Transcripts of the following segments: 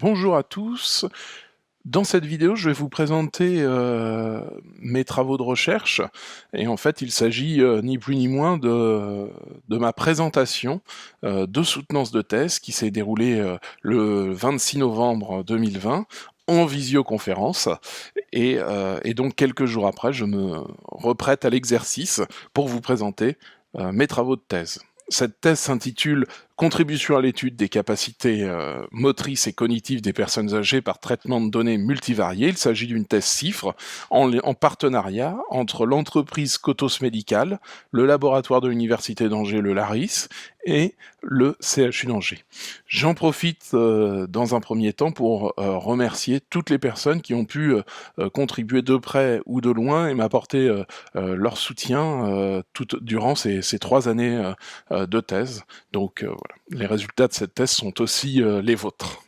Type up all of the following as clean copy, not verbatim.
Bonjour à tous. Dans cette vidéo, je vais vous présenter mes travaux de recherche. Et en fait, il s'agit ni plus ni moins de ma présentation de soutenance de thèse qui s'est déroulée le 26 novembre 2020 en visioconférence. Et donc, quelques jours après, je me reprête à l'exercice pour vous présenter mes travaux de thèse. Cette thèse s'intitule Contribution à l'étude des capacités motrices et cognitives des personnes âgées par traitement de données multivariées. Il s'agit d'une thèse CIFRE en partenariat entre l'entreprise Cotos Médical, le laboratoire de l'Université d'Angers, le LARIS, et le CHU d'Angers. J'en profite dans un premier temps pour remercier toutes les personnes qui ont pu contribuer de près ou de loin et m'apporter leur soutien durant ces 3 années de thèse. Donc voilà, les résultats de cette thèse sont aussi les vôtres.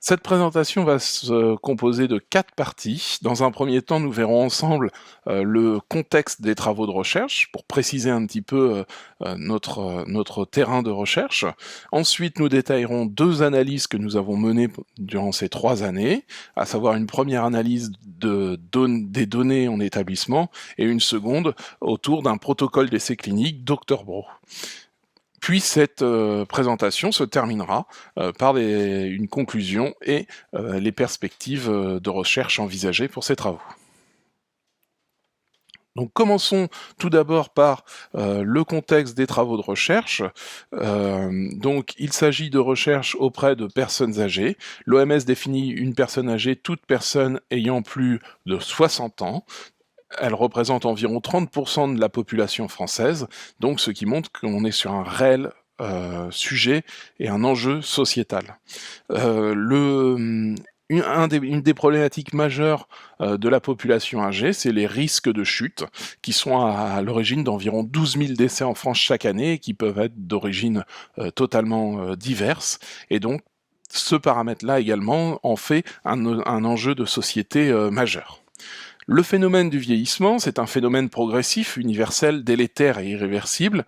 Cette présentation va se composer de 4 parties. Dans un premier temps, nous verrons ensemble le contexte des travaux de recherche pour préciser un petit peu notre terrain de recherche. Ensuite, nous détaillerons 2 analyses que nous avons menées durant ces 3 années, à savoir une première analyse des données en établissement et une seconde autour d'un protocole d'essai clinique Dr Bro. Puis cette présentation se terminera par une conclusion et les perspectives de recherche envisagées pour ces travaux. Donc commençons tout d'abord par le contexte des travaux de recherche. Donc il s'agit de recherche auprès de personnes âgées. L'OMS définit une personne âgée, toute personne ayant plus de 60 ans. Elle représente environ 30% de la population française, donc ce qui montre qu'on est sur un réel sujet et un enjeu sociétal. Une des problématiques majeures de la population âgée, c'est les risques de chute, qui sont à l'origine d'environ 12 000 décès en France chaque année, et qui peuvent être d'origine totalement diverses. Et donc, ce paramètre-là également en fait un enjeu de société majeur. Le phénomène du vieillissement, c'est un phénomène progressif, universel, délétère et irréversible,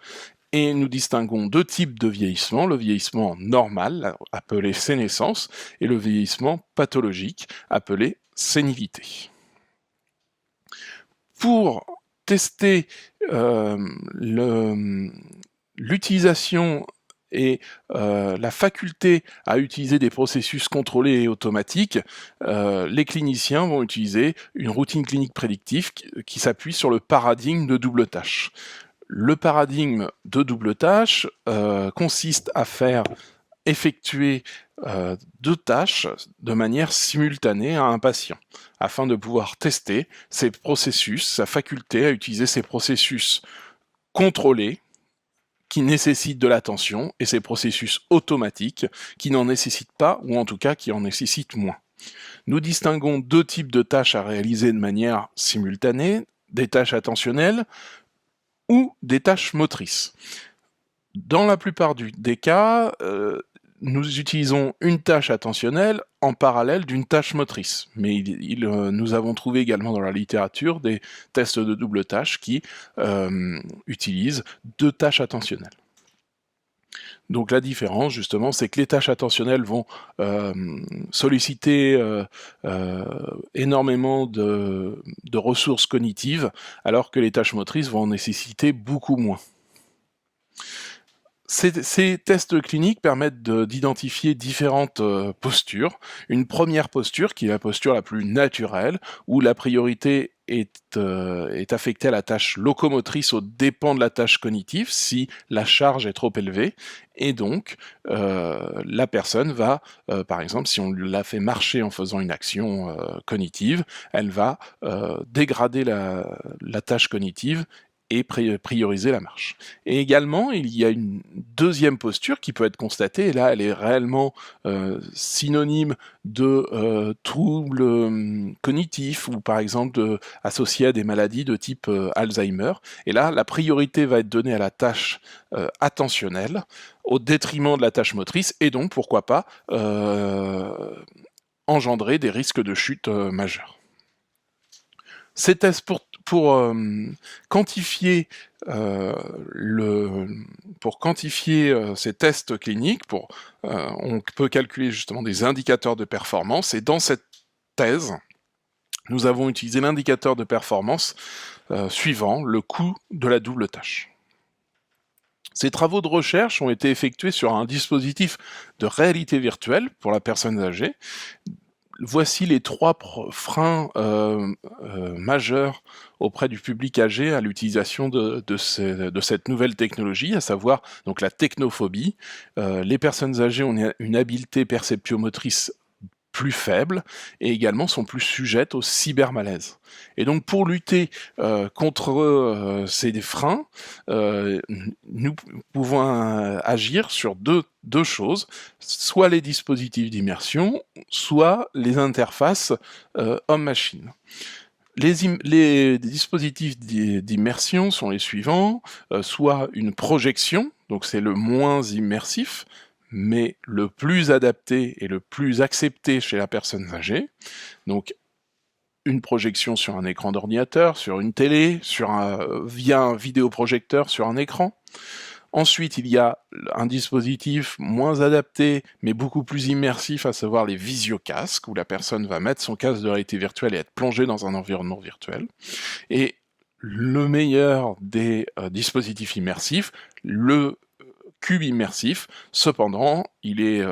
et nous distinguons 2 types de vieillissement, le vieillissement normal, appelé sénescence, et le vieillissement pathologique, appelé sénilité. Pour tester l'utilisation et la faculté à utiliser des processus contrôlés et automatiques, les cliniciens vont utiliser une routine clinique prédictive qui s'appuie sur le paradigme de double tâche. Le paradigme de double tâche consiste à faire effectuer 2 tâches de manière simultanée à un patient, afin de pouvoir tester ses processus, sa faculté à utiliser ces processus contrôlés, qui nécessitent de l'attention, et ces processus automatiques qui n'en nécessitent pas, ou en tout cas qui en nécessitent moins. Nous distinguons 2 types de tâches à réaliser de manière simultanée, des tâches attentionnelles ou des tâches motrices. Dans la plupart des cas, nous utilisons une tâche attentionnelle en parallèle d'une tâche motrice. Mais nous avons trouvé également dans la littérature des tests de double tâche qui utilisent 2 tâches attentionnelles. Donc la différence, justement, c'est que les tâches attentionnelles vont solliciter énormément de ressources cognitives, alors que les tâches motrices vont en nécessiter beaucoup moins. Ces tests cliniques permettent d'identifier différentes postures. Une première posture, qui est la posture la plus naturelle, où la priorité est affectée à la tâche locomotrice aux dépens de la tâche cognitive, si la charge est trop élevée. Et donc, la personne va, par exemple, si on la fait marcher en faisant une action cognitive, elle va dégrader la tâche cognitive et prioriser la marche. Et également, il y a une deuxième posture qui peut être constatée, et là elle est réellement synonyme de troubles cognitifs, ou par exemple associés à des maladies de type Alzheimer. Et là, la priorité va être donnée à la tâche attentionnelle, au détriment de la tâche motrice, et donc, pourquoi pas, engendrer des risques de chute majeurs. Ces tests pour quantifier pour quantifier ces tests cliniques, on peut calculer justement des indicateurs de performance, et dans cette thèse, nous avons utilisé l'indicateur de performance suivant, le coût de la double tâche. Ces travaux de recherche ont été effectués sur un dispositif de réalité virtuelle pour la personne âgée. Voici les 3 freins majeurs auprès du public âgé à l'utilisation de cette nouvelle technologie, à savoir donc la technophobie. Les personnes âgées ont une habileté perceptiomotrice plus faibles et également sont plus sujettes au cybermalaise. Et donc pour lutter contre ces freins, nous pouvons agir sur deux choses, soit les dispositifs d'immersion, soit les interfaces homme-machine. Les dispositifs d'immersion sont les suivants, soit une projection, donc c'est le moins immersif, mais le plus adapté et le plus accepté chez la personne âgée. Donc, une projection sur un écran d'ordinateur, sur une télé, via un vidéoprojecteur sur un écran. Ensuite, il y a un dispositif moins adapté, mais beaucoup plus immersif, à savoir les visiocasques, où la personne va mettre son casque de réalité virtuelle et être plongée dans un environnement virtuel. Et le meilleur des dispositifs immersifs, le cube immersif. Cependant, il est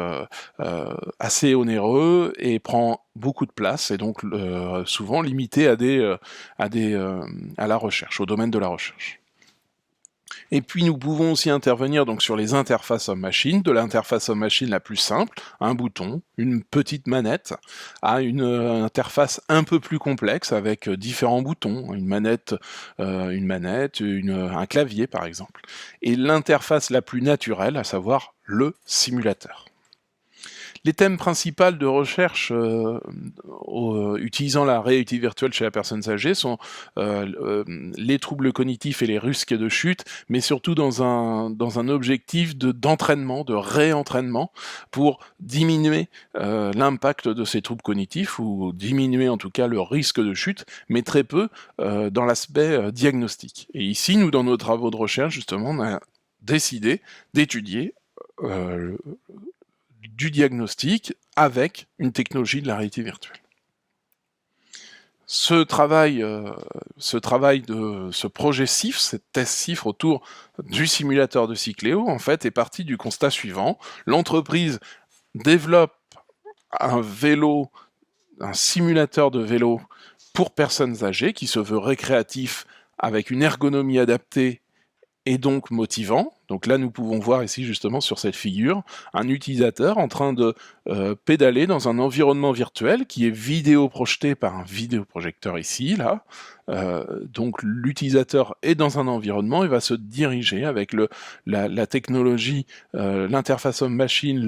assez onéreux et prend beaucoup de place, et donc souvent limité à la recherche, au domaine de la recherche. Et puis nous pouvons aussi intervenir donc sur les interfaces homme-machine, de l'interface homme-machine la plus simple, un bouton, une petite manette, à une interface un peu plus complexe avec différents boutons, un clavier par exemple. Et l'interface la plus naturelle, à savoir le simulateur. Les thèmes principaux de recherche utilisant la réalité virtuelle chez la personne âgée sont les troubles cognitifs et les risques de chute, mais surtout dans un objectif d'entraînement, de réentraînement, pour diminuer l'impact de ces troubles cognitifs, ou diminuer en tout cas le risque de chute, mais très peu dans l'aspect diagnostic. Et ici, nous, dans nos travaux de recherche, justement, on a décidé d'étudier du diagnostic avec une technologie de la réalité virtuelle. Ce projet CIFRE, cette thèse CIFRE autour du simulateur de Cycléo, en fait, est parti du constat suivant. L'entreprise développe un simulateur de vélo pour personnes âgées qui se veut récréatif, avec une ergonomie adaptée et donc motivant. Donc là, nous pouvons voir ici, justement, sur cette figure, un utilisateur en train de pédaler dans un environnement virtuel qui est vidéo-projeté par un vidéoprojecteur ici, là. Donc l'utilisateur est dans un environnement et va se diriger avec la technologie, l'interface homme-machine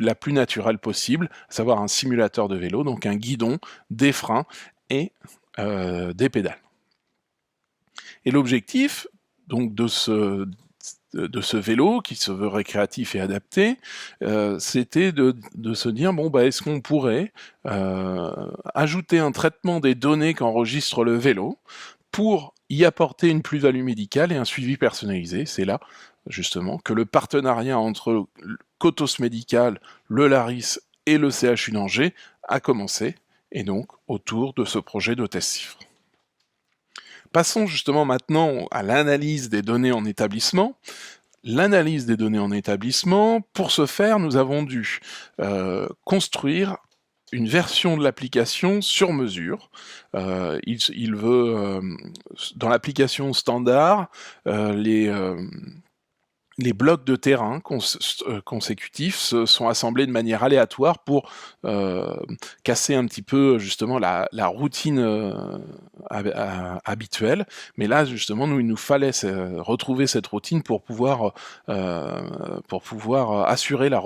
la plus naturelle possible, à savoir un simulateur de vélo, donc un guidon, des freins et des pédales. Et l'objectif donc de ce vélo qui se veut récréatif et adapté, c'était de se dire, est-ce qu'on pourrait ajouter un traitement des données qu'enregistre le vélo pour y apporter une plus-value médicale et un suivi personnalisé. C'est là, justement, que le partenariat entre Cotos Médical, le Laris et le CHU d'Angers a commencé, et donc autour de ce projet de test CIFRE. Passons justement maintenant à l'analyse des données en établissement. L'analyse des données en établissement, pour ce faire, nous avons dû construire une version de l'application sur mesure. Il veut, dans l'application standard, les blocs de terrain consécutifs sont assemblés de manière aléatoire pour casser un petit peu justement la routine habituelle. Mais là, justement, il nous fallait retrouver cette routine pour pouvoir assurer la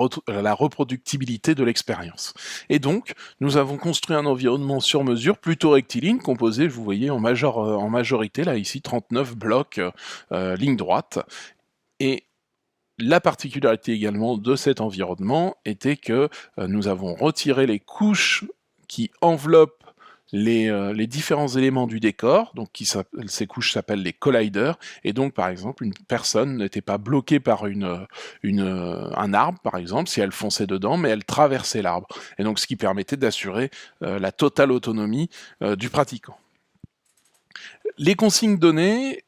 reproductibilité de l'expérience. Et donc, nous avons construit un environnement sur mesure, plutôt rectiligne, composé, vous voyez, en majorité, là, ici, 39 blocs, ligne droite. Et la particularité également de cet environnement était que nous avons retiré les couches qui enveloppent les différents éléments du décor, donc ces couches s'appellent les colliders, et donc par exemple une personne n'était pas bloquée par un arbre par exemple si elle fonçait dedans, mais elle traversait l'arbre, et donc ce qui permettait d'assurer la totale autonomie du pratiquant. Les consignes données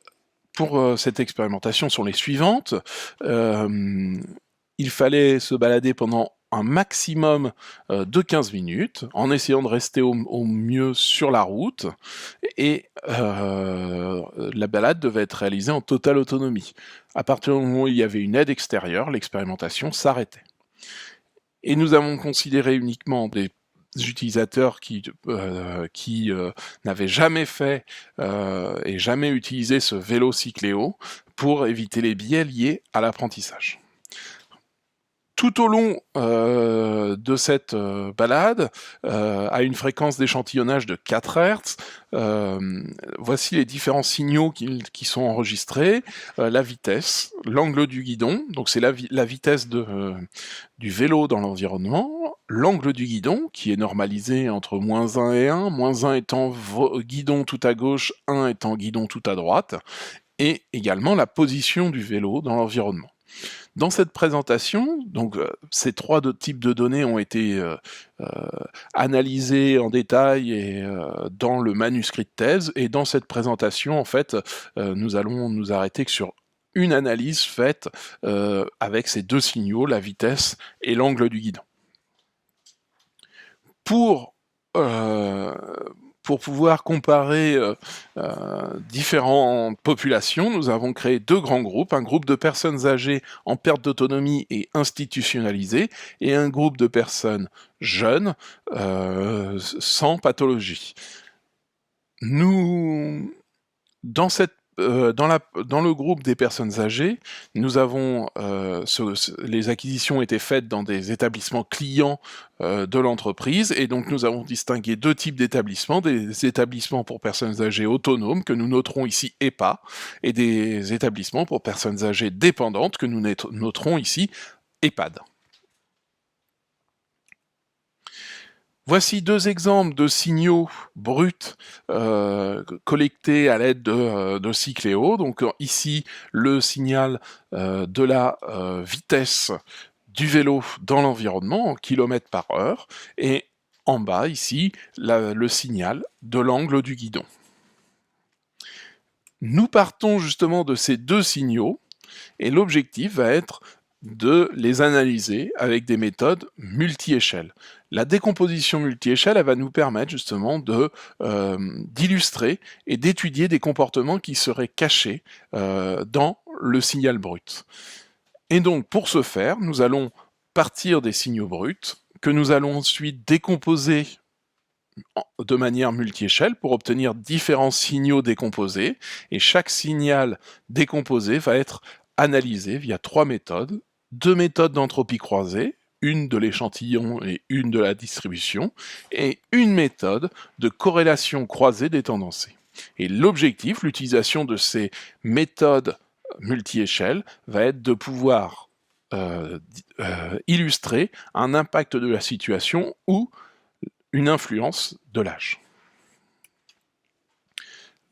pour cette expérimentation sont les suivantes. Il fallait se balader pendant un maximum de 15 minutes, en essayant de rester au mieux sur la route, et la balade devait être réalisée en totale autonomie. À partir du moment où il y avait une aide extérieure, l'expérimentation s'arrêtait. Et nous avons considéré uniquement des utilisateurs qui n'avaient jamais fait et jamais utilisé ce vélo cycléo pour éviter les biais liés à l'apprentissage. Tout au long de cette balade, à une fréquence d'échantillonnage de 4 Hz, voici les différents signaux qui sont enregistrés. La vitesse, l'angle du guidon, donc c'est la vitesse du vélo dans l'environnement, l'angle du guidon, qui est normalisé entre -1 et 1, -1 étant guidon tout à gauche, 1 étant guidon tout à droite, et également la position du vélo dans l'environnement. Dans cette présentation, donc ces trois types de données ont été analysés en détail et dans le manuscrit de thèse, et dans cette présentation, en fait, nous allons nous arrêter que sur une analyse faite avec ces deux signaux, la vitesse et l'angle du guidon. Pour pouvoir comparer différentes populations, nous avons créé deux grands groupes, un groupe de personnes âgées en perte d'autonomie et institutionnalisées, et un groupe de personnes jeunes sans pathologie. Dans le groupe des personnes âgées, nous avons les acquisitions ont été faites dans des établissements clients de l'entreprise, et donc nous avons distingué deux types d'établissements, des établissements pour personnes âgées autonomes, que nous noterons ici EHPA, et des établissements pour personnes âgées dépendantes, que nous noterons ici EHPAD. Voici deux exemples de signaux bruts collectés à l'aide de Cycléo. Donc ici, le signal de la vitesse du vélo dans l'environnement en kilomètres par heure, et en bas, ici, le signal de l'angle du guidon. Nous partons justement de ces deux signaux, et l'objectif va être de les analyser avec des méthodes multi-échelles. La décomposition multi-échelle, elle va nous permettre justement d'illustrer et d'étudier des comportements qui seraient cachés dans le signal brut. Et donc, pour ce faire, nous allons partir des signaux bruts, que nous allons ensuite décomposer de manière multi-échelle pour obtenir différents signaux décomposés, et chaque signal décomposé va être analysé via trois méthodes, deux méthodes d'entropie croisée, une de l'échantillon et une de la distribution, et une méthode de corrélation croisée des tendancées. Et l'objectif, l'utilisation de ces méthodes multi-échelles, va être de pouvoir illustrer un impact de la situation ou une influence de l'âge.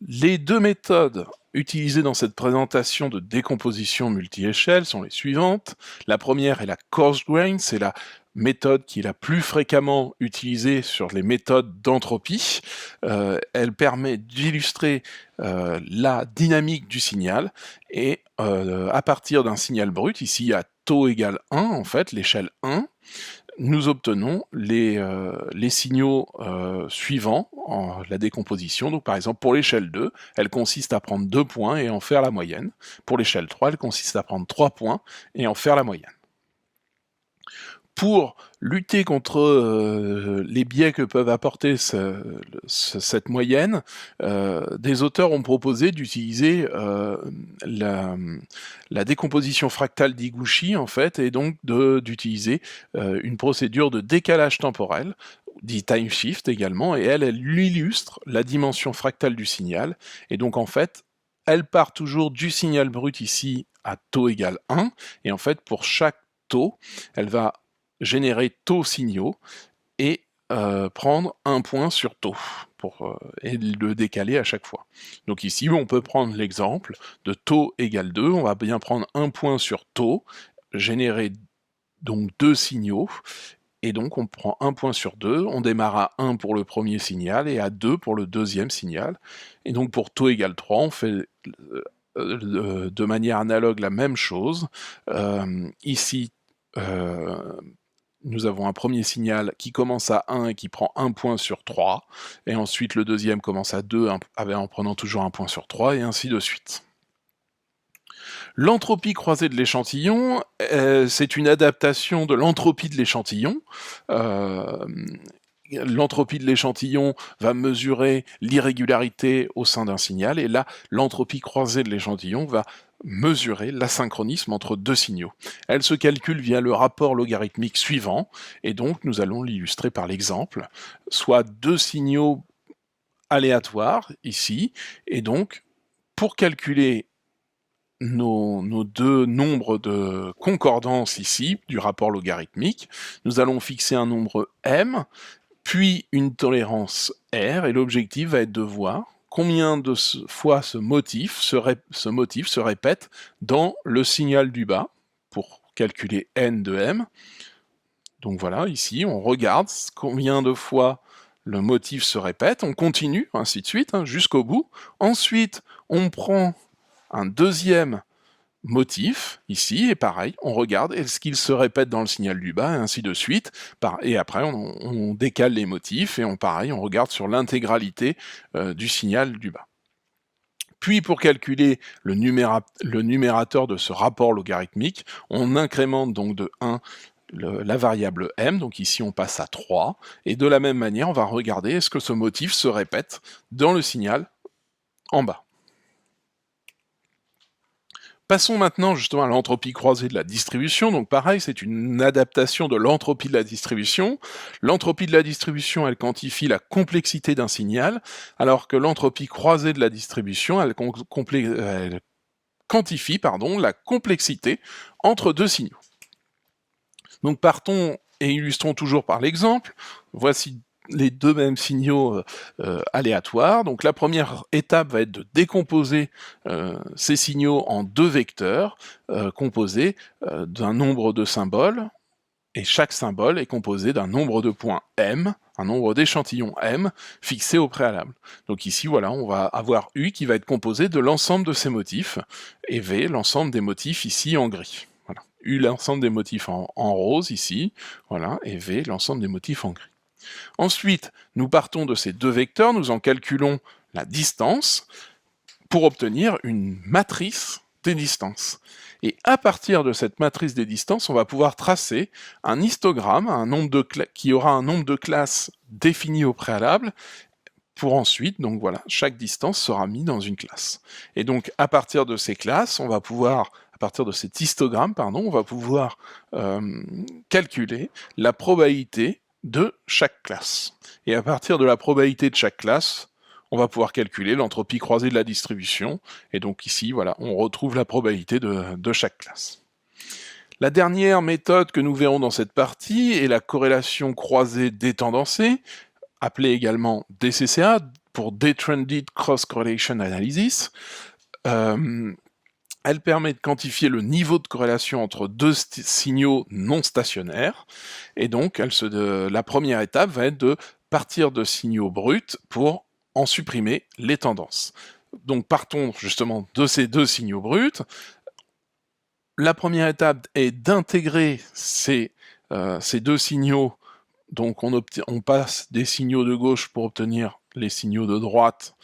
Les deux méthodes utilisées dans cette présentation de décomposition multi-échelle sont les suivantes. La première est la coarse grain, c'est la méthode qui est la plus fréquemment utilisée sur les méthodes d'entropie. Elle permet d'illustrer la dynamique du signal, et à partir d'un signal brut, ici à taux égale 1, en fait, l'échelle 1, nous obtenons les signaux suivants en la décomposition. Donc par exemple, pour l'échelle 2, elle consiste à prendre 2 points et en faire la moyenne. Pour l'échelle 3, elle consiste à prendre 3 points et en faire la moyenne. Pour lutter contre les biais que peuvent apporter cette moyenne, des auteurs ont proposé d'utiliser la décomposition fractale d'Higuchi, en fait, et donc d'utiliser une procédure de décalage temporel, dit time shift également, et elle illustre la dimension fractale du signal, et donc en fait, elle part toujours du signal brut ici à taux égale 1, et en fait, pour chaque taux, elle va générer taux signaux, et prendre un point sur taux et le décaler à chaque fois. Donc ici, on peut prendre l'exemple de taux égale 2, on va bien prendre un point sur taux, générer donc deux signaux, et donc on prend un point sur 2, on démarre à 1 pour le premier signal et à 2 pour le deuxième signal. Et donc pour taux égale 3, on fait de manière analogue la même chose. Ici, nous avons un premier signal qui commence à 1 et qui prend un point sur 3, et ensuite le deuxième commence à 2 en prenant toujours un point sur 3, et ainsi de suite. L'entropie croisée de l'échantillon, c'est une adaptation de l'entropie de l'échantillon. L'entropie de l'échantillon va mesurer l'irrégularité au sein d'un signal, et là, l'entropie croisée de l'échantillon va mesurer l'asynchronisme entre deux signaux. Elle se calcule via le rapport logarithmique suivant, et donc nous allons l'illustrer par l'exemple, soit deux signaux aléatoires, ici, et donc, pour calculer nos deux nombres de concordance ici, du rapport logarithmique, nous allons fixer un nombre m, puis une tolérance r, et l'objectif va être de voir combien de fois ce motif se répète dans le signal du bas, pour calculer n de m. Donc voilà, ici, on regarde combien de fois le motif se répète, on continue, ainsi de suite, jusqu'au bout. Ensuite, on prend un deuxième motif, ici, et pareil, on regarde est-ce qu'il se répète dans le signal du bas, et ainsi de suite, et après on décale les motifs, et pareil, on regarde sur l'intégralité du signal du bas. Puis pour calculer le numérateur de ce rapport logarithmique, on incrémente donc de 1 la variable m, donc ici on passe à 3, et de la même manière on va regarder est-ce que ce motif se répète dans le signal en bas. Passons maintenant justement à l'entropie croisée de la distribution. Donc pareil, c'est une adaptation de l'entropie de la distribution. L'entropie de la distribution, elle quantifie la complexité d'un signal, alors que l'entropie croisée de la distribution, elle quantifie la complexité entre deux signaux. Donc partons et illustrons toujours par l'exemple. Voici les deux mêmes signaux aléatoires. Donc la première étape va être de décomposer ces signaux en deux vecteurs composés d'un nombre de symboles, et chaque symbole est composé d'un nombre de points m, un nombre d'échantillons m, fixé au préalable. Donc ici, voilà, on va avoir U qui va être composé de l'ensemble de ces motifs, et V, l'ensemble des motifs ici en gris. Voilà. U, l'ensemble des motifs en rose ici, voilà, et V, l'ensemble des motifs en gris. Ensuite, nous partons de ces deux vecteurs, nous en calculons la distance pour obtenir une matrice des distances. Et à partir de cette matrice des distances, on va pouvoir tracer un histogramme qui aura un nombre de classes définies au préalable, pour ensuite, donc voilà, chaque distance sera mise dans une classe. Et donc à partir de ces classes, à partir de cet histogramme, on va pouvoir calculer la probabilité de chaque classe. Et à partir de la probabilité de chaque classe, on va pouvoir calculer l'entropie croisée de la distribution, et donc ici, voilà, on retrouve la probabilité de chaque classe. La dernière méthode que nous verrons dans cette partie est la corrélation croisée détendancée, appelée également DCCA, pour Detrended Cross Correlation Analysis. Elle permet de quantifier le niveau de corrélation entre deux signaux non stationnaires, et donc la première étape va être de partir de signaux bruts pour en supprimer les tendances. Donc partons justement de ces deux signaux bruts. La première étape est d'intégrer ces deux signaux, donc on passe des signaux de gauche pour obtenir les signaux de droite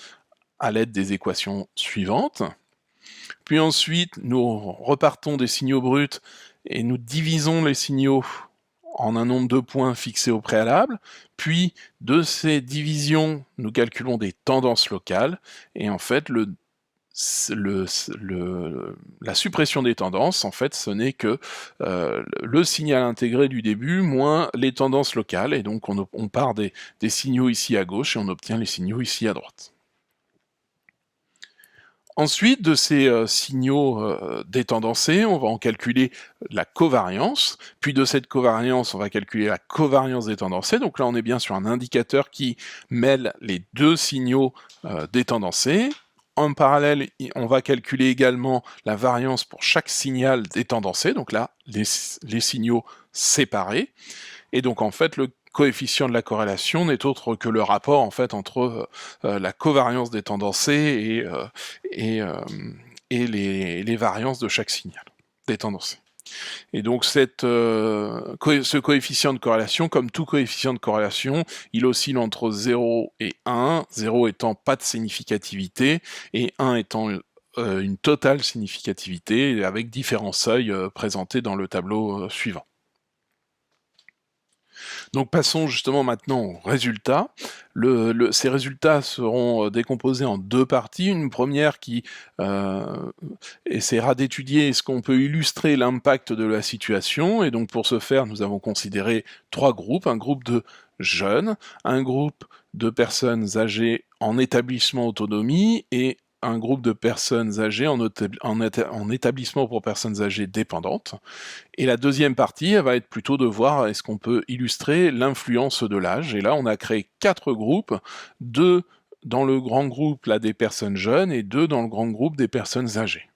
à l'aide des équations suivantes. Puis ensuite, nous repartons des signaux bruts et nous divisons les signaux en un nombre de points fixés au préalable, puis de ces divisions, nous calculons des tendances locales, et en fait, la suppression des tendances, en fait, ce n'est que le signal intégré du début moins les tendances locales, et donc on part des signaux ici à gauche et on obtient les signaux ici à droite. Ensuite, de ces signaux détendancés, on va en calculer la covariance, puis de cette covariance, on va calculer la covariance détendancée. Donc là, on est bien sur un indicateur qui mêle les deux signaux détendancés. En parallèle, on va calculer également la variance pour chaque signal détendancé, donc là, les signaux séparés. Et donc en fait, le coefficient de la corrélation n'est autre que le rapport en fait entre la covariance détendancée et les variances de chaque signal détendancé. Et donc ce coefficient de corrélation, comme tout coefficient de corrélation, il oscille entre 0 et 1, 0 étant pas de significativité et 1 étant une totale significativité, avec différents seuils présentés dans le tableau suivant. Donc passons justement maintenant aux résultats. Ces résultats seront décomposés en deux parties. Une première qui essaiera d'étudier est-ce qu'on peut illustrer l'impact de la situation. Et donc pour ce faire, nous avons considéré trois groupes. Un groupe de jeunes, un groupe de personnes âgées en établissement autonomie et un groupe de personnes âgées en établissement pour personnes âgées dépendantes. Et la deuxième partie, elle va être plutôt de voir est-ce qu'on peut illustrer l'influence de l'âge. Et là, on a créé 4 groupes, 2 dans le grand groupe là, des personnes jeunes et 2 dans le grand groupe des personnes âgées.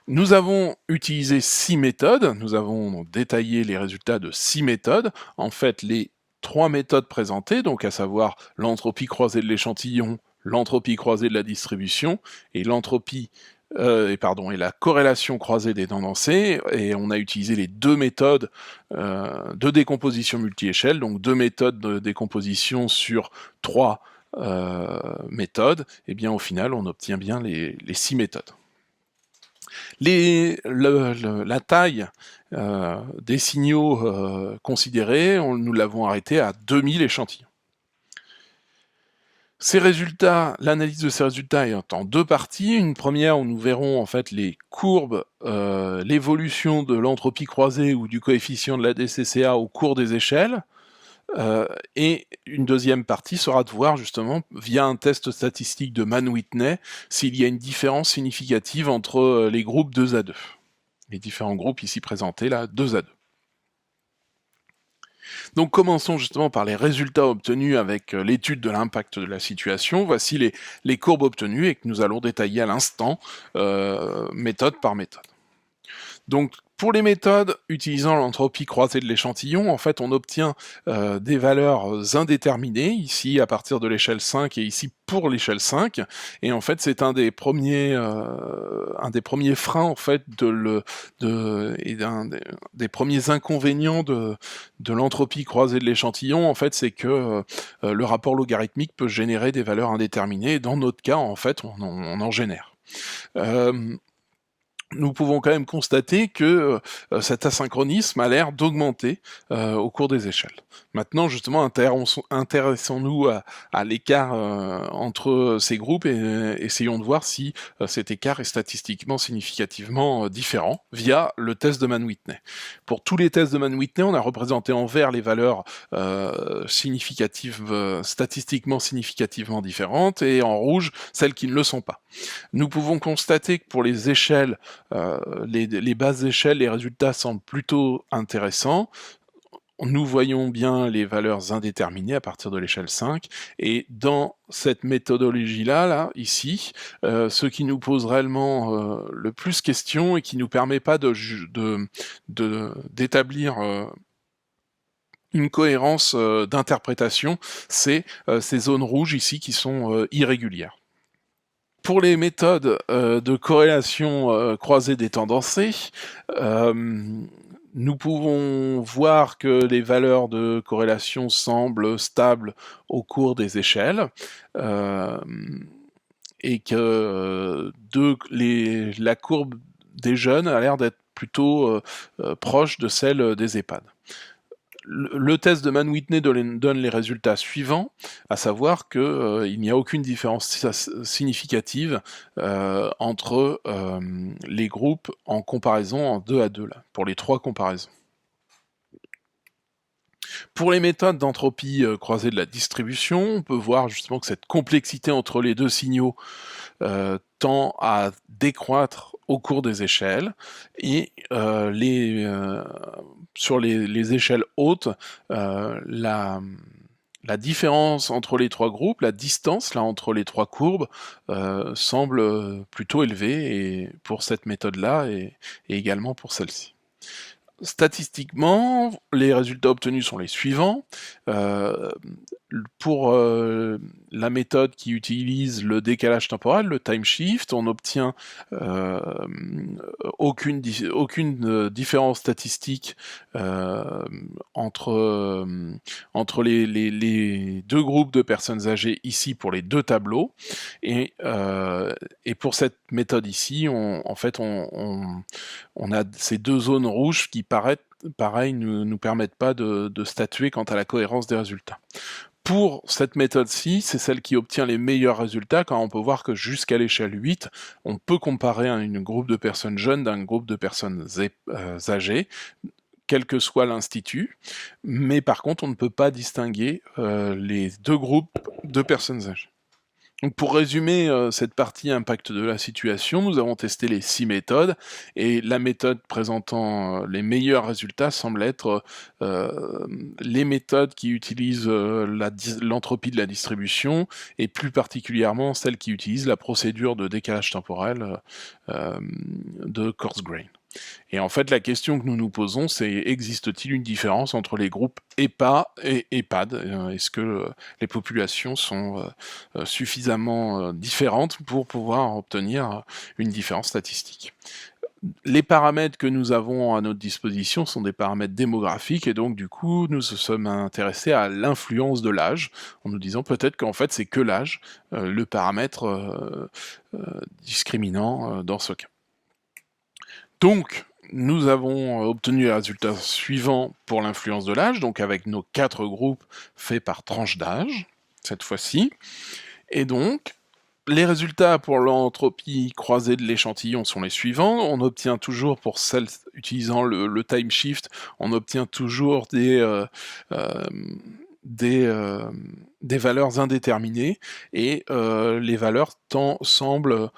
Nous avons utilisé 6 méthodes, nous avons détaillé les résultats de 6 méthodes. En fait, les 3 méthodes présentées, donc à savoir l'entropie croisée de l'échantillon, l'entropie croisée de la distribution et l'entropie et la corrélation croisée des tendancés, et on a utilisé les deux méthodes de décomposition multi-échelle, donc 2 méthodes de décomposition sur 3 méthodes, et bien au final on obtient bien les 6 méthodes. La taille des signaux considérés, nous l'avons arrêté à 2000 échantillons. Ces résultats, l'analyse de ces résultats est en deux parties. Une première où nous verrons en fait les courbes, l'évolution de l'entropie croisée ou du coefficient de la DCCA au cours des échelles. Et une deuxième partie sera de voir justement, via un test statistique de Mann-Whitney, s'il y a une différence significative entre les groupes 2 à 2. Les différents groupes ici présentés là, 2 à 2. Donc commençons justement par les résultats obtenus avec l'étude de l'impact de la situation. Voici les courbes obtenues et que nous allons détailler à l'instant, méthode par méthode. Donc pour les méthodes utilisant l'entropie croisée de l'échantillon, en fait on obtient des valeurs indéterminées, ici à partir de l'échelle 5 et ici pour l'échelle 5, et en fait c'est un des premiers freins en fait des premiers inconvénients de l'entropie croisée de l'échantillon, en fait c'est que le rapport logarithmique peut générer des valeurs indéterminées, et dans notre cas en fait on en génère. Nous pouvons quand même constater que cet asynchronisme a l'air d'augmenter au cours des échelles. Maintenant, justement, intéressons-nous à l'écart entre ces groupes et essayons de voir si cet écart est statistiquement significativement différent via le test de Mann-Whitney. Pour tous les tests de Mann-Whitney, on a représenté en vert les valeurs statistiquement significativement différentes et en rouge celles qui ne le sont pas. Nous pouvons constater que pour les échelles, les basses échelles, les résultats semblent plutôt intéressants. Nous voyons bien les valeurs indéterminées à partir de l'échelle 5, et dans cette méthodologie-là, ici, ce qui nous pose réellement le plus question et qui ne nous permet pas d'établir une cohérence d'interprétation, c'est ces zones rouges ici qui sont irrégulières. Pour les méthodes de corrélation croisée des tendancées, nous pouvons voir que les valeurs de corrélation semblent stables au cours des échelles, et que la courbe des jeunes a l'air d'être plutôt proche de celle des EHPAD. Le test de Mann-Whitney donne les résultats suivants, à savoir qu'il n'y a aucune différence significative entre les groupes en comparaison en 2 à 2, là, pour les 3 comparaisons. Pour les méthodes d'entropie croisée de la distribution, on peut voir justement que cette complexité entre les deux signaux tend à décroître au cours des échelles, et sur les échelles hautes, la différence entre les trois groupes, la distance là entre les trois courbes, semble plutôt élevée, et pour cette méthode-là, et également pour celle-ci. Statistiquement, les résultats obtenus sont les suivants. Pour la méthode qui utilise le décalage temporel, le time shift, on n'obtient aucune différence statistique entre les deux groupes de personnes âgées ici pour les deux tableaux, et pour cette méthode ici, on a ces deux zones rouges qui pareil, ne nous permettent pas de statuer quant à la cohérence des résultats. Pour cette méthode-ci, c'est celle qui obtient les meilleurs résultats, car on peut voir que jusqu'à l'échelle 8, on peut comparer un groupe de personnes jeunes d'un groupe de personnes âgées, quel que soit l'institut, mais par contre, on ne peut pas distinguer les deux groupes de personnes âgées. Donc pour résumer cette partie impact de la situation, nous avons testé les 6 méthodes, et la méthode présentant les meilleurs résultats semble être les méthodes qui utilisent l'entropie de la distribution, et plus particulièrement celles qui utilisent la procédure de décalage temporel de Coarse-Grain. Et en fait, la question que nous nous posons, c'est: existe-t-il une différence entre les groupes EPA et EHPAD? Est-ce que les populations sont suffisamment différentes pour pouvoir obtenir une différence statistique? Les paramètres que nous avons à notre disposition sont des paramètres démographiques, et donc du coup, nous nous sommes intéressés à l'influence de l'âge, en nous disant peut-être qu'en fait, c'est que l'âge, le paramètre discriminant dans ce cas. Donc, nous avons obtenu les résultats suivants pour l'influence de l'âge, donc avec nos 4 groupes faits par tranche d'âge, cette fois-ci. Et donc, les résultats pour l'entropie croisée de l'échantillon sont les suivants. On obtient toujours, pour celles utilisant le time shift, on obtient toujours des valeurs indéterminées, et les valeurs semblent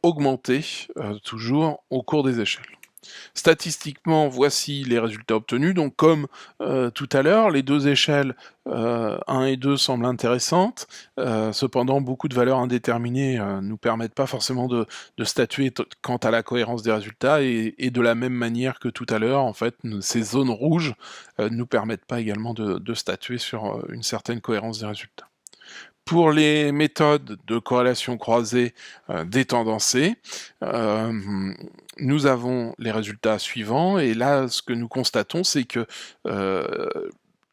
augmenter toujours au cours des échelles. Statistiquement, voici les résultats obtenus. Donc comme tout à l'heure, les deux échelles 1 et 2 semblent intéressantes. Cependant, beaucoup de valeurs indéterminées ne nous permettent pas forcément de statuer quant à la cohérence des résultats, et de la même manière que tout à l'heure, en fait, ces zones rouges ne nous permettent pas également de statuer sur une certaine cohérence des résultats. Pour les méthodes de corrélation croisée détendancée, nous avons les résultats suivants, et là, ce que nous constatons, c'est que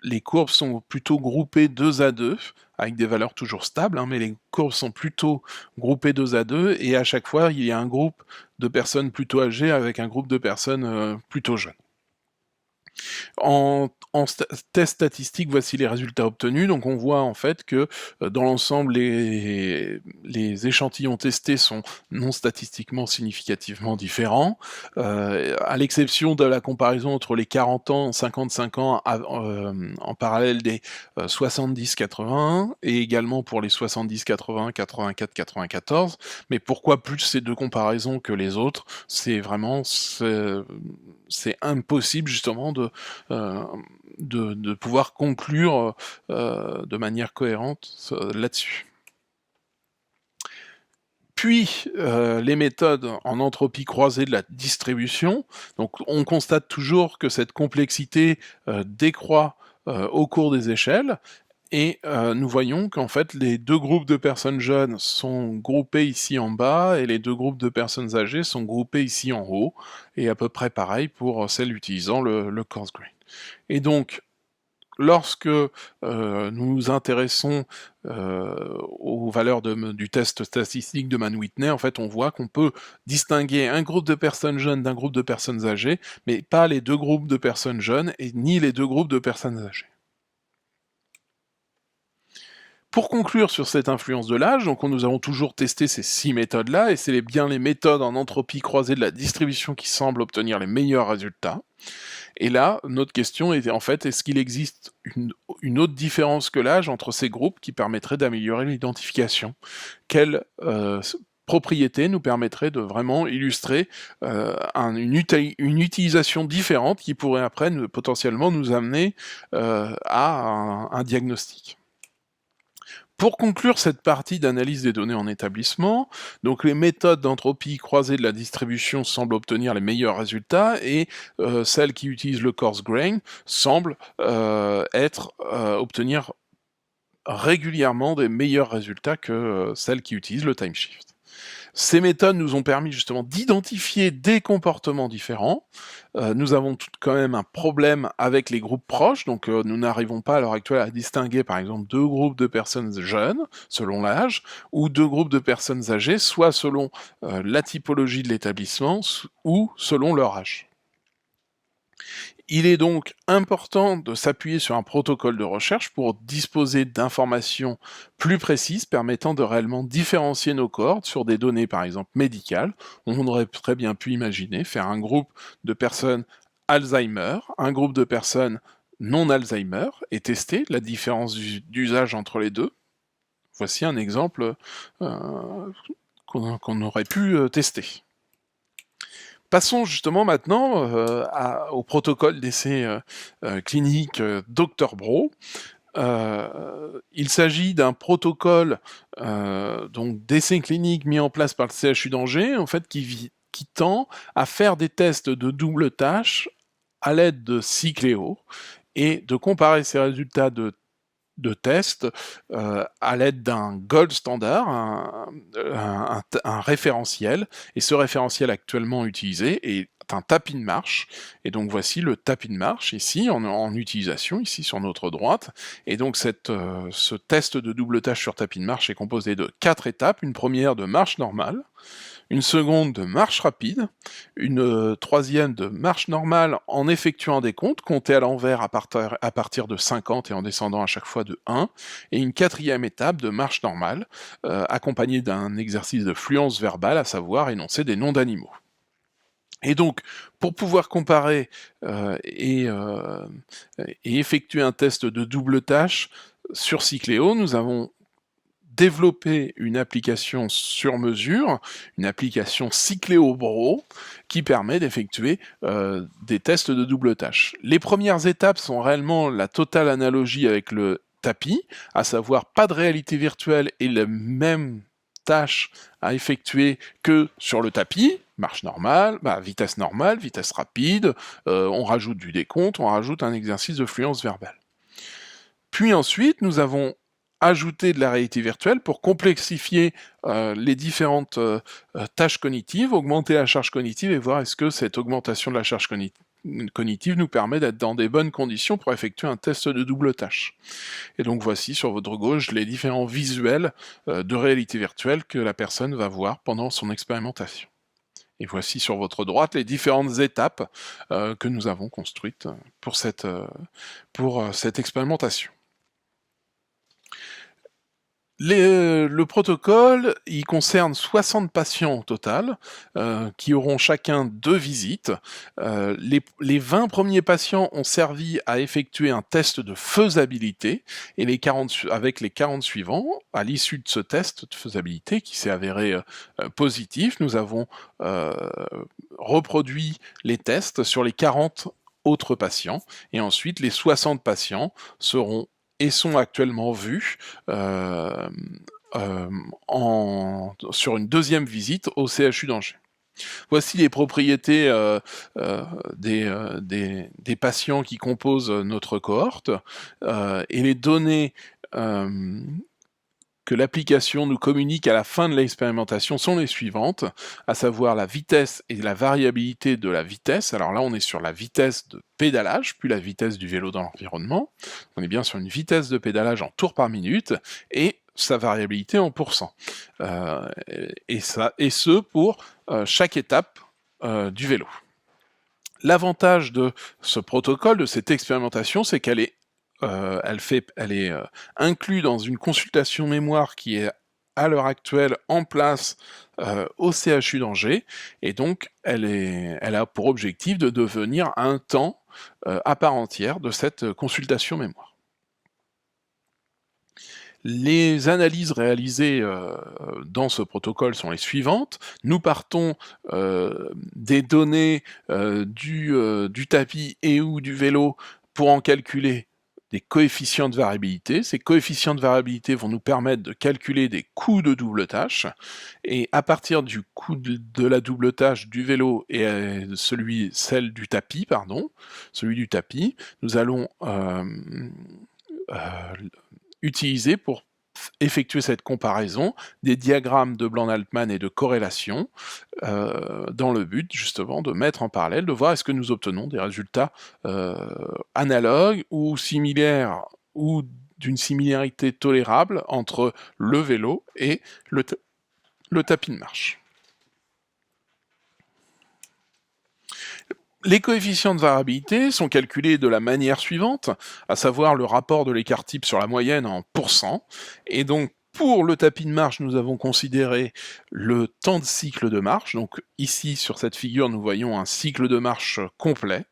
les courbes sont plutôt groupées 2 à 2, avec des valeurs toujours stables, mais les courbes sont plutôt groupées 2 à 2, et à chaque fois, il y a un groupe de personnes plutôt âgées avec un groupe de personnes plutôt jeunes. En test statistique, voici les résultats obtenus. Donc on voit en fait que dans l'ensemble, les échantillons testés sont non statistiquement significativement différents, à l'exception de la comparaison entre les 40 ans, 55 ans, en parallèle des 70-81, et également pour les 70-80, 84-94. Mais pourquoi plus ces deux comparaisons que les autres? C'est vraiment c'est impossible justement de pouvoir conclure de manière cohérente là-dessus. Puis, les méthodes en entropie croisée de la distribution. Donc, on constate toujours que cette complexité décroît au cours des échelles, et nous voyons qu'en fait, les deux groupes de personnes jeunes sont groupés ici en bas, et les deux groupes de personnes âgées sont groupés ici en haut, et à peu près pareil pour celles utilisant le Coarse-Grain. Et donc, lorsque nous nous intéressons aux valeurs du test statistique de Mann-Whitney, en fait, on voit qu'on peut distinguer un groupe de personnes jeunes d'un groupe de personnes âgées, mais pas les deux groupes de personnes jeunes, et ni les deux groupes de personnes âgées. Pour conclure sur cette influence de l'âge, donc nous avons toujours testé ces 6 méthodes-là, et c'est bien les méthodes en entropie croisée de la distribution qui semblent obtenir les meilleurs résultats. Et là, notre question est en fait, est-ce qu'il existe une autre différence que l'âge entre ces groupes qui permettrait d'améliorer l'identification? Quelle propriété nous permettrait de vraiment illustrer une utilisation différente qui pourrait après potentiellement nous amener à un diagnostic? Pour conclure cette partie d'analyse des données en établissement, donc les méthodes d'entropie croisée de la distribution semblent obtenir les meilleurs résultats et celles qui utilisent le coarse grain semblent obtenir régulièrement des meilleurs résultats que celles qui utilisent le time shift. Ces méthodes nous ont permis justement d'identifier des comportements différents. Nous avons quand même un problème avec les groupes proches, donc nous n'arrivons pas à l'heure actuelle à distinguer par exemple deux groupes de personnes jeunes, selon l'âge, ou deux groupes de personnes âgées, soit selon la typologie de l'établissement, ou selon leur âge. Il est donc important de s'appuyer sur un protocole de recherche pour disposer d'informations plus précises permettant de réellement différencier nos cohortes sur des données par exemple médicales. On aurait très bien pu imaginer faire un groupe de personnes Alzheimer, un groupe de personnes non Alzheimer et tester la différence d'usage entre les deux. Voici un exemple qu'on aurait pu tester. Passons justement maintenant au protocole d'essai clinique Dr Bro. Il s'agit d'un protocole donc d'essai clinique mis en place par le CHU d'Angers, en fait, qui tend à faire des tests de double tâche à l'aide de Cycléo et de comparer ces résultats de tests à l'aide d'un gold standard, un référentiel, et ce référentiel actuellement utilisé est un tapis de marche, et donc voici le tapis de marche ici en utilisation, ici sur notre droite, et donc ce test de double tâche sur tapis de marche est composé de 4 étapes, une première de marche normale, une seconde de marche rapide, une troisième de marche normale en effectuant un décompte, compté à l'envers à partir de 50 et en descendant à chaque fois de 1, et une quatrième étape de marche normale, accompagnée d'un exercice de fluence verbale, à savoir énoncer des noms d'animaux. Et donc, pour pouvoir comparer et effectuer un test de double tâche sur Cycléo, nous avons développer une application sur mesure, une application Cycléo Bro, qui permet d'effectuer des tests de double tâche. Les premières étapes sont réellement la totale analogie avec le tapis, à savoir pas de réalité virtuelle et la même tâche à effectuer que sur le tapis, marche normale, vitesse normale, vitesse rapide, on rajoute du décompte, on rajoute un exercice de fluence verbale. Puis ensuite, nous avons ajouté de la réalité virtuelle pour complexifier les différentes tâches cognitives, augmenter la charge cognitive et voir est-ce que cette augmentation de la charge cognitive nous permet d'être dans des bonnes conditions pour effectuer un test de double tâche. Et donc voici sur votre gauche les différents visuels de réalité virtuelle que la personne va voir pendant son expérimentation. Et voici sur votre droite les différentes étapes que nous avons construites pour cette expérimentation. Le protocole, il concerne 60 patients au total, qui auront chacun 2 visites. Les 20 premiers patients ont servi à effectuer un test de faisabilité, et avec les 40 suivants, à l'issue de ce test de faisabilité qui s'est avéré positif, nous avons reproduit les tests sur les 40 autres patients, et ensuite les 60 patients sont actuellement vus sur une deuxième visite au CHU d'Angers. Voici les propriétés des patients qui composent notre cohorte et les données que l'application nous communique à la fin de l'expérimentation sont les suivantes, à savoir la vitesse et la variabilité de la vitesse. Alors là, on est sur la vitesse de pédalage, puis la vitesse du vélo dans l'environnement. On est bien sur une vitesse de pédalage en tours par minute, et sa variabilité en pourcent. Et ce pour chaque étape du vélo. L'avantage de ce protocole, de cette expérimentation, c'est qu'elle est elle est inclue dans une consultation mémoire qui est à l'heure actuelle en place au CHU d'Angers, et donc elle a pour objectif de devenir un temps à part entière de cette consultation mémoire. Les analyses réalisées dans ce protocole sont les suivantes. Nous partons des données du tapis et ou du vélo pour en calculer des coefficients de variabilité. Ces coefficients de variabilité vont nous permettre de calculer des coûts de double tâche, et à partir du coût de la double tâche du vélo et celui du tapis, nous allons utiliser pour effectuer cette comparaison des diagrammes de Bland-Altman et de corrélation dans le but justement de mettre en parallèle, de voir est-ce que nous obtenons des résultats analogues ou similaires ou d'une similarité tolérable entre le vélo et le tapis de marche. Les coefficients de variabilité sont calculés de la manière suivante, à savoir le rapport de l'écart type sur la moyenne en pourcents, et donc pour le tapis de marche, nous avons considéré le temps de cycle de marche. Donc ici, sur cette figure, nous voyons un cycle de marche complet,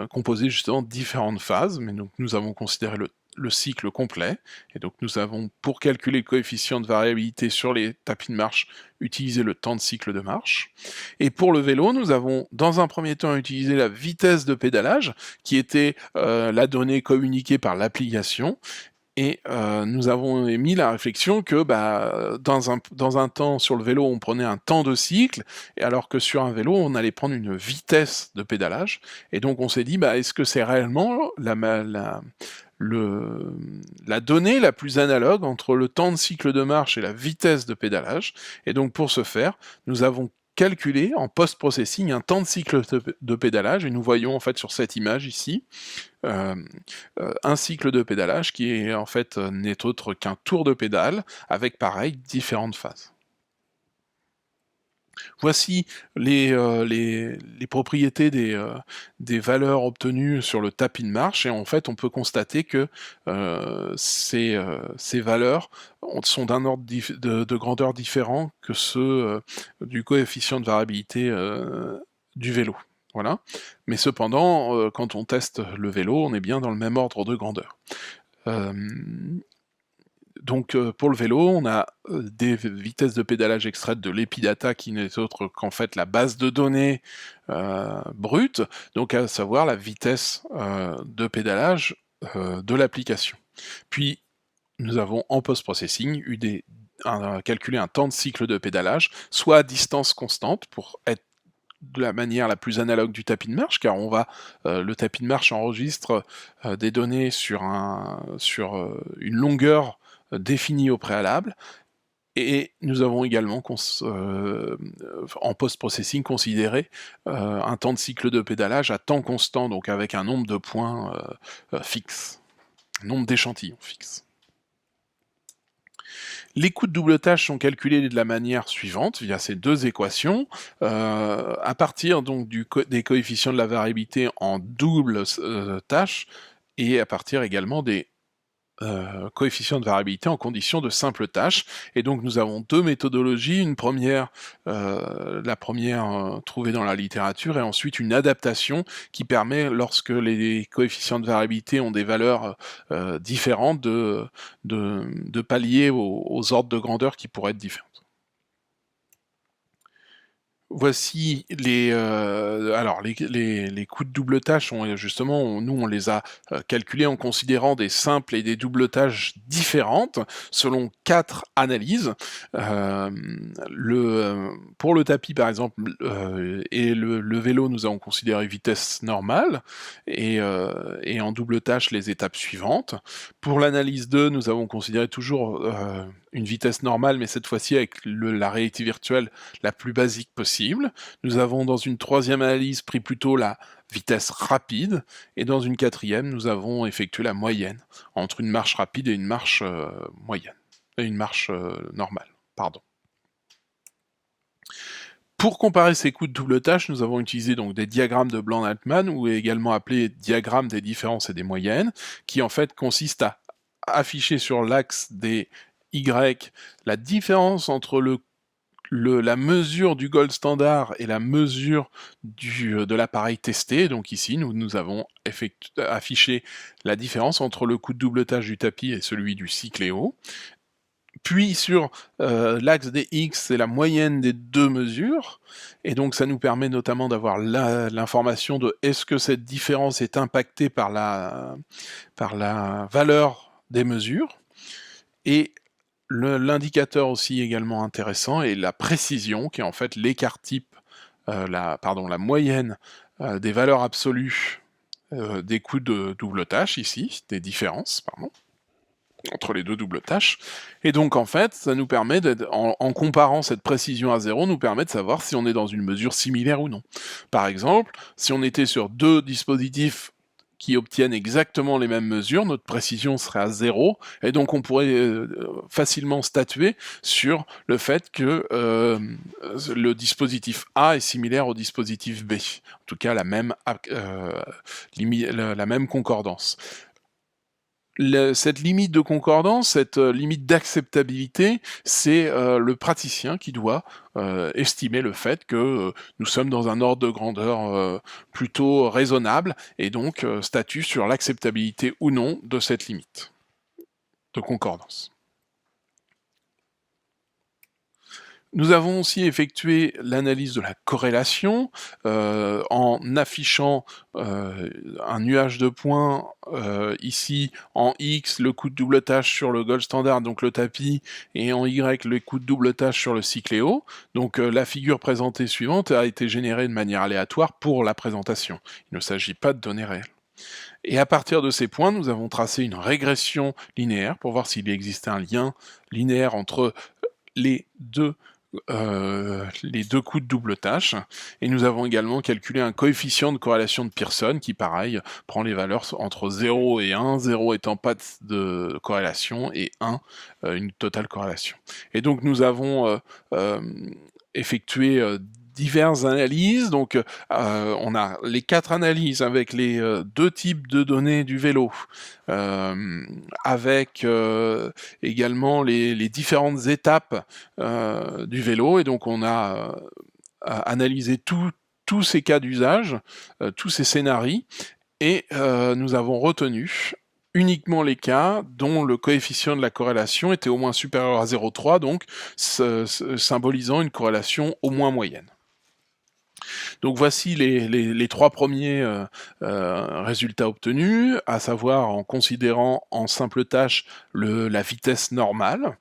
composé justement de différentes phases, mais donc nous avons considéré le cycle complet, et donc nous avons, pour calculer le coefficient de variabilité sur les tapis de marche, utilisé le temps de cycle de marche. Et pour le vélo, nous avons dans un premier temps utilisé la vitesse de pédalage, qui était la donnée communiquée par l'application, et nous avons émis la réflexion que dans un temps sur le vélo, on prenait un temps de cycle, et alors que sur un vélo, on allait prendre une vitesse de pédalage. Et donc on s'est dit, est-ce que c'est réellement la donnée la plus analogue entre le temps de cycle de marche et la vitesse de pédalage? Et donc pour ce faire, nous avons calculé en post-processing un temps de cycle de pédalage, et nous voyons en fait sur cette image ici un cycle de pédalage qui est en fait n'est autre qu'un tour de pédale avec pareil différentes phases. Voici les propriétés des valeurs obtenues sur le tapis de marche, et en fait on peut constater que ces valeurs sont d'un ordre de grandeur différent que ceux du coefficient de variabilité du vélo. Voilà. Mais cependant, quand on teste le vélo, on est bien dans le même ordre de grandeur. Donc pour le vélo, on a des vitesses de pédalage extraites de l'Epidata, qui n'est autre qu'en fait la base de données brute, donc à savoir la vitesse de pédalage de l'application. Puis nous avons en post-processing calculé un temps de cycle de pédalage, soit à distance constante pour être de la manière la plus analogue du tapis de marche, car le tapis de marche enregistre des données sur une longueur définie au préalable, et nous avons également en post-processing considéré un temps de cycle de pédalage à temps constant, donc avec un nombre de points fixe, nombre d'échantillons fixe. Les coûts de double tâche sont calculés de la manière suivante, via ces deux équations, à partir donc des coefficients de la variabilité en double tâche, et à partir également des coefficients de variabilité en condition de simple tâche. Et donc nous avons deux méthodologies, la première trouvée dans la littérature, et ensuite une adaptation qui permet, lorsque les coefficients de variabilité ont des valeurs différentes, de pallier aux ordres de grandeur qui pourraient être différents. Voici les coûts de double tâche. Nous on les a calculés en considérant des simples et des doubles tâches différentes selon 4 analyses. Pour le tapis par exemple et le vélo, nous avons considéré vitesse normale, et en double tâche les étapes suivantes. Pour l'analyse 2, nous avons considéré toujours une vitesse normale, mais cette fois-ci avec la réalité virtuelle la plus basique possible. Nous avons dans une troisième analyse pris plutôt la vitesse rapide, et dans une quatrième, nous avons effectué la moyenne entre une marche rapide et une marche moyenne, et une marche normale, pardon. Pour comparer ces coûts de double tâche, nous avons utilisé donc des diagrammes de Bland-Altman, ou également appelés diagrammes des différences et des moyennes, qui en fait consistent à afficher sur l'axe des Y la différence entre la mesure du gold standard et la mesure de l'appareil testé. Donc ici, nous avons affiché la différence entre le coût de double tâche du tapis et celui du Cycléo. Puis sur l'axe des X, c'est la moyenne des deux mesures, et donc ça nous permet notamment d'avoir l'information de est-ce que cette différence est impactée par la valeur des mesures, et l'indicateur aussi également intéressant est la précision, qui est en fait l'écart type, la moyenne des valeurs absolues des coûts de double tâche ici, des différences, pardon, entre les deux doubles tâches. Et donc en fait, ça nous permet, en comparant cette précision à 0, nous permet de savoir si on est dans une mesure similaire ou non. Par exemple, si on était sur deux dispositifs qui obtiennent exactement les mêmes mesures, notre précision serait à 0, et donc on pourrait facilement statuer sur le fait que le dispositif A est similaire au dispositif B, en tout cas la même concordance. Cette limite de concordance, cette limite d'acceptabilité, c'est le praticien qui doit estimer le fait que nous sommes dans un ordre de grandeur plutôt raisonnable, et donc statue sur l'acceptabilité ou non de cette limite de concordance. Nous avons aussi effectué l'analyse de la corrélation en affichant un nuage de points ici en X, le coût de double tâche sur le gold standard, donc le tapis, et en Y, le coût de double tâche sur le Cycléo. Donc la figure présentée suivante a été générée de manière aléatoire pour la présentation. Il ne s'agit pas de données réelles. Et à partir de ces points, nous avons tracé une régression linéaire pour voir s'il existait un lien linéaire entre les deux coûts de double tâche, et nous avons également calculé un coefficient de corrélation de Pearson qui, pareil, prend les valeurs entre 0 et 1, 0 étant pas de corrélation et 1 une totale corrélation. Et donc nous avons effectué diverses analyses. Donc on a les 4 analyses avec les 2 types de données du vélo, avec également les différentes étapes du vélo, et donc on a analysé tous ces cas d'usage, tous ces scénarios, et nous avons retenu uniquement les cas dont le coefficient de la corrélation était au moins supérieur à 0,3, donc symbolisant une corrélation au moins moyenne. Donc voici les 3 premiers résultats obtenus, à savoir en considérant en simple tâche la vitesse normale.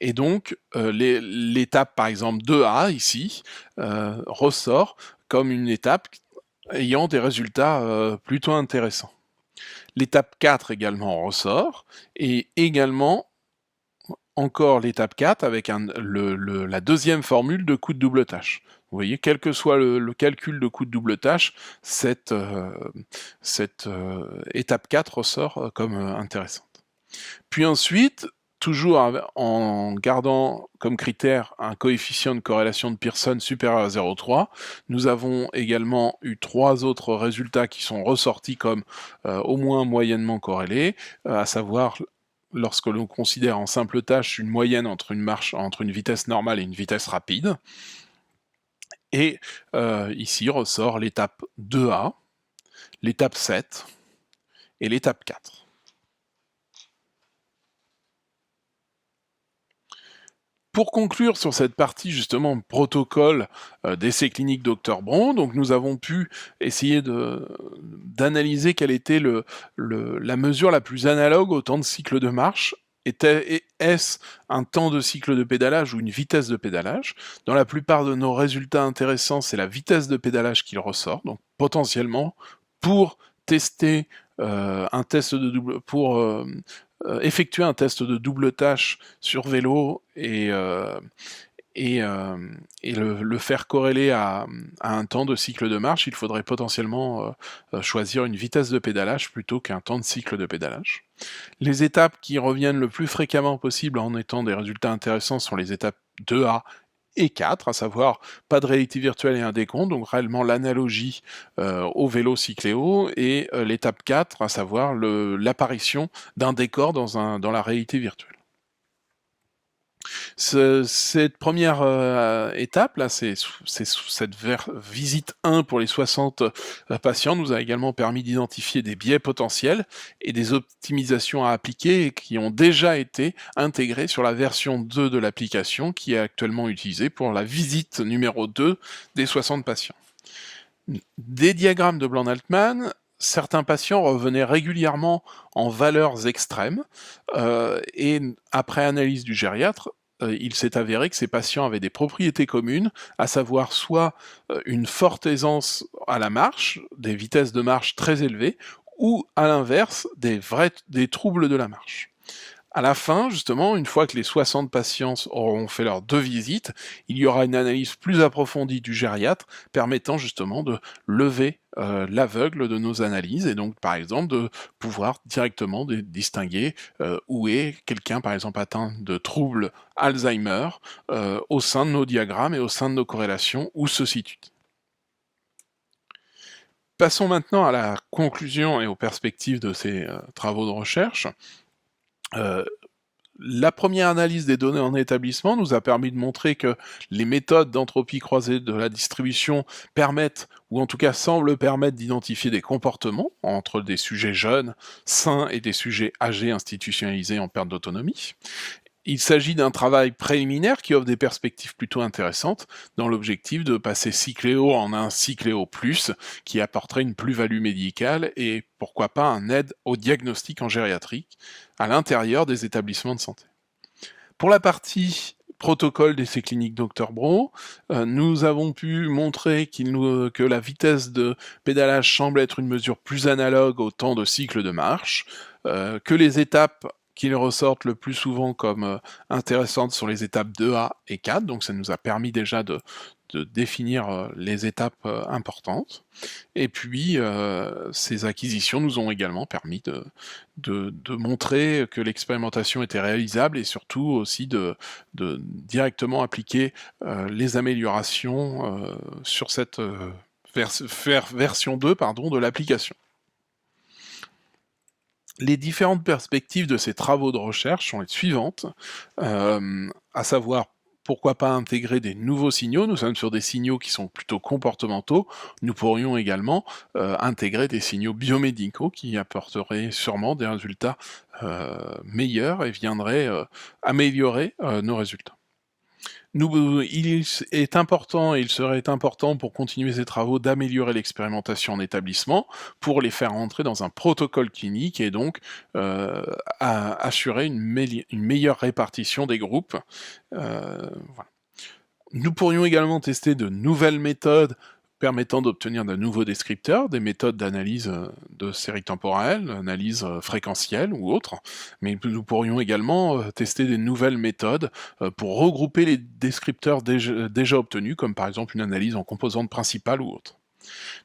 Et donc l'étape par exemple 2A ici ressort comme une étape ayant des résultats plutôt intéressants. L'étape 4 également ressort, et également encore l'étape 4 avec la deuxième formule de coût de double tâche. Vous voyez, quel que soit le calcul de coût de double tâche, cette étape 4 ressort comme intéressante. Puis ensuite, toujours en gardant comme critère un coefficient de corrélation de Pearson supérieur à 0,3, nous avons également eu 3 autres résultats qui sont ressortis comme au moins moyennement corrélés, à savoir lorsque l'on considère en simple tâche une moyenne entre une vitesse normale et une vitesse rapide. Et ici ressort l'étape 2A, l'étape 7 et l'étape 4. Pour conclure sur cette partie justement protocole d'essai clinique Dr Braun, donc nous avons pu essayer d'analyser quelle était la mesure la plus analogue au temps de cycle de marche. Est-ce un temps de cycle de pédalage ou une vitesse de pédalage? Dans la plupart de nos résultats intéressants, c'est la vitesse de pédalage qui ressort. Donc potentiellement, pour tester un test de double, pour effectuer un test de double tâche sur vélo et le faire corréler à un temps de cycle de marche, il faudrait potentiellement choisir une vitesse de pédalage plutôt qu'un temps de cycle de pédalage. Les étapes qui reviennent le plus fréquemment possible en étant des résultats intéressants sont les étapes 2A et 4, à savoir pas de réalité virtuelle et un décompte, donc réellement l'analogie au vélo cycléo, et l'étape 4, à savoir l'apparition d'un décor dans la réalité virtuelle. Cette première étape, là, c'est cette visite 1 pour les 60 patients, nous a également permis d'identifier des biais potentiels et des optimisations à appliquer qui ont déjà été intégrées sur la version 2 de l'application qui est actuellement utilisée pour la visite numéro 2 des 60 patients. Des diagrammes de Bland-Altman, certains patients revenaient régulièrement en valeurs extrêmes, et après analyse du gériatre, il s'est avéré que ces patients avaient des propriétés communes, à savoir soit une forte aisance à la marche, des vitesses de marche très élevées, ou à l'inverse, des troubles de la marche. À la fin, justement, une fois que les 60 patients auront fait leurs 2 visites, il y aura une analyse plus approfondie du gériatre permettant justement de lever l'aveugle de nos analyses et donc par exemple de pouvoir directement distinguer où est quelqu'un par exemple atteint de troubles Alzheimer au sein de nos diagrammes et au sein de nos corrélations, où se situe-t-il. Passons maintenant à la conclusion et aux perspectives de ces travaux de recherche. La première analyse des données en établissement nous a permis de montrer que les méthodes d'entropie croisée de la distribution permettent, ou en tout cas semblent permettre, d'identifier des comportements entre des sujets jeunes, sains, et des sujets âgés institutionnalisés en perte d'autonomie. Il s'agit d'un travail préliminaire qui offre des perspectives plutôt intéressantes dans l'objectif de passer Cycléo en un Cycléo+, qui apporterait une plus-value médicale et pourquoi pas un aide au diagnostic en gériatrie à l'intérieur des établissements de santé. Pour la partie protocole d'essai clinique Dr Braun, nous avons pu montrer que la vitesse de pédalage semble être une mesure plus analogue au temps de cycle de marche, que les étapes qui ressortent le plus souvent comme intéressantes sont les étapes 2A et 4, donc ça nous a permis déjà de définir les étapes importantes. Et puis, ces acquisitions nous ont également permis de montrer que l'expérimentation était réalisable et surtout aussi de directement appliquer les améliorations sur cette version 2 de l'application. Les différentes perspectives de ces travaux de recherche sont les suivantes, à savoir pourquoi pas intégrer des nouveaux signaux. Nous sommes sur des signaux qui sont plutôt comportementaux. Nous pourrions également intégrer des signaux biomédicaux qui apporteraient sûrement des résultats meilleurs et viendraient améliorer nos résultats. Il est important et il serait important pour continuer ces travaux d'améliorer l'expérimentation en établissement pour les faire entrer dans un protocole clinique et donc assurer une meilleure répartition des groupes. Voilà. Nous pourrions également tester de nouvelles méthodes permettant d'obtenir de nouveaux descripteurs, des méthodes d'analyse de séries temporelles, analyse fréquentielle ou autres, mais nous pourrions également tester des nouvelles méthodes pour regrouper les descripteurs déjà obtenus, comme par exemple une analyse en composantes principales ou autres.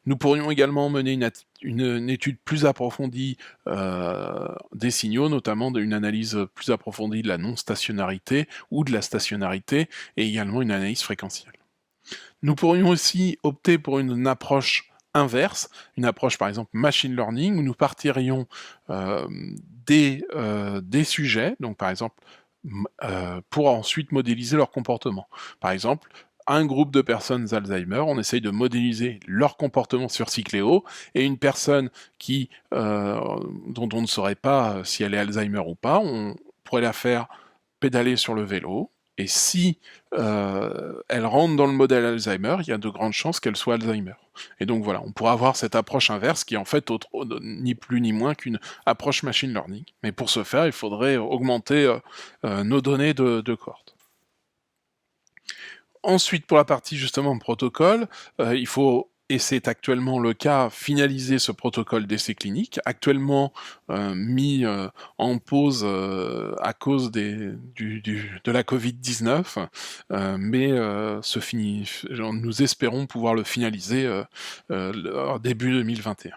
Nous pourrions également mener une étude plus approfondie des signaux, notamment une analyse plus approfondie de la non-stationnarité ou de la stationnarité, et également une analyse fréquentielle. Nous pourrions aussi opter pour une approche inverse, une approche par exemple machine learning, où nous partirions des sujets, donc par exemple pour ensuite modéliser leur comportement. Par exemple, un groupe de personnes Alzheimer, on essaye de modéliser leur comportement sur Cycléo, et une personne dont on ne saurait pas si elle est Alzheimer ou pas, on pourrait la faire pédaler sur le vélo, et si elle rentre dans le modèle Alzheimer, il y a de grandes chances qu'elle soit Alzheimer. Et donc voilà, on pourra avoir cette approche inverse qui est en fait ni plus ni moins qu'une approche machine learning. Mais pour ce faire, il faudrait augmenter nos données de cohorte. Ensuite, pour la partie justement protocole, il faut, et c'est actuellement le cas, finaliser ce protocole d'essai clinique, actuellement mis en pause à cause de la Covid-19, mais nous espérons pouvoir le finaliser début 2021.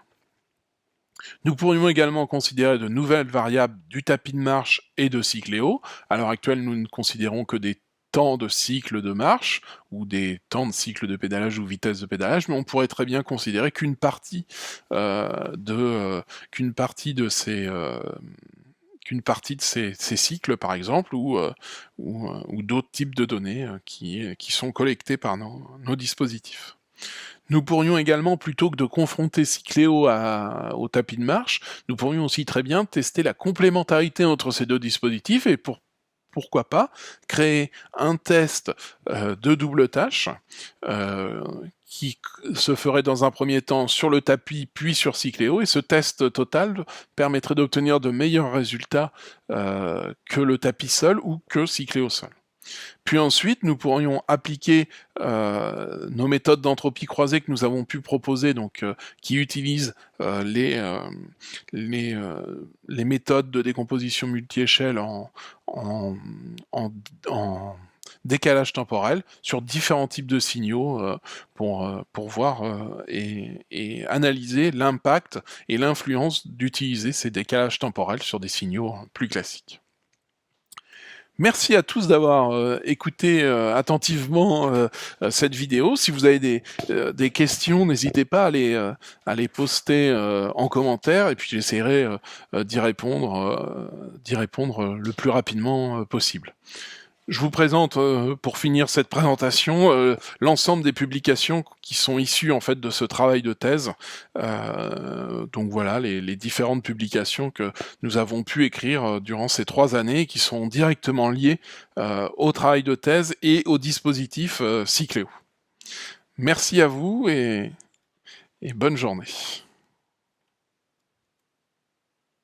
Nous pourrions également considérer de nouvelles variables du tapis de marche et de Cycléo. À l'heure actuelle, nous ne considérons que des temps de cycle de marche, ou des temps de cycle de pédalage ou vitesse de pédalage, mais on pourrait très bien considérer qu'une partie de ces cycles, par exemple, ou d'autres types de données qui sont collectées par nos dispositifs. Nous pourrions également, plutôt que de confronter Cycléo au tapis de marche, nous pourrions aussi très bien tester la complémentarité entre ces deux dispositifs et pourquoi pas créer un test de double tâche qui se ferait dans un premier temps sur le tapis puis sur Cycléo, et ce test total permettrait d'obtenir de meilleurs résultats que le tapis seul ou que Cycléo seul. Puis ensuite, nous pourrions appliquer nos méthodes d'entropie croisée que nous avons pu proposer, donc qui utilisent les méthodes de décomposition multi-échelle en décalage temporel sur différents types de signaux pour voir et analyser l'impact et l'influence d'utiliser ces décalages temporels sur des signaux plus classiques. Merci à tous d'avoir écouté attentivement cette vidéo. Si vous avez des questions, n'hésitez pas à les poster en commentaire, et puis j'essaierai d'y répondre le plus rapidement possible. Je vous présente, pour finir cette présentation, l'ensemble des publications qui sont issues en fait de ce travail de thèse. Donc voilà, les différentes publications que nous avons pu écrire durant ces 3 années, qui sont directement liées au travail de thèse et au dispositif Cycléo. Merci à vous et bonne journée.